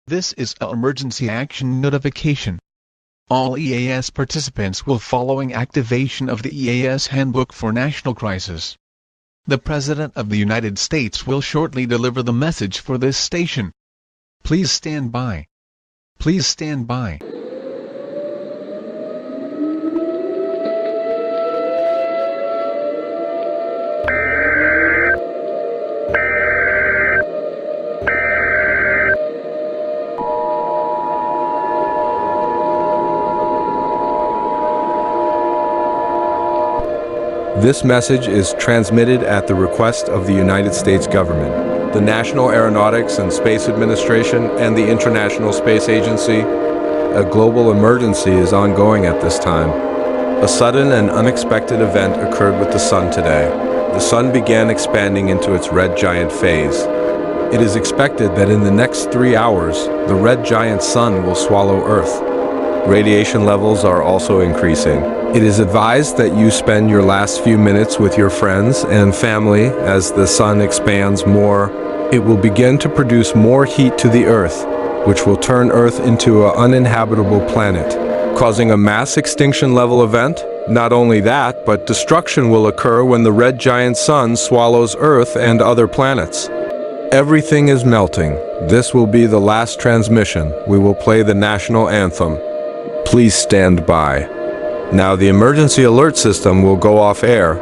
This is an emergency action notification. All EAS participants will following activation of the EAS Handbook for National Crisis. The President of the United States will shortly deliver the message for this station. Please stand by. Please stand by. This message is transmitted at the request of the United States government, the National Aeronautics and Space Administration, and the International Space Agency. A global emergency is ongoing at this time. A sudden and unexpected event occurred with the Sun today. The Sun began expanding into its red giant phase. It is expected that in the next 3 hours, the red giant Sun will swallow Earth. Radiation levels are also increasing. It is advised that you spend your last few minutes with your friends and family. As the Sun expands more, it will begin to produce more heat to the Earth, which will turn Earth into an uninhabitable planet, causing a mass extinction level event. Not only that, but destruction will occur when the red giant Sun swallows Earth and other planets. Everything is melting. This will be the last transmission. We will play the national anthem. Please stand by. Now the emergency alert system will go off air.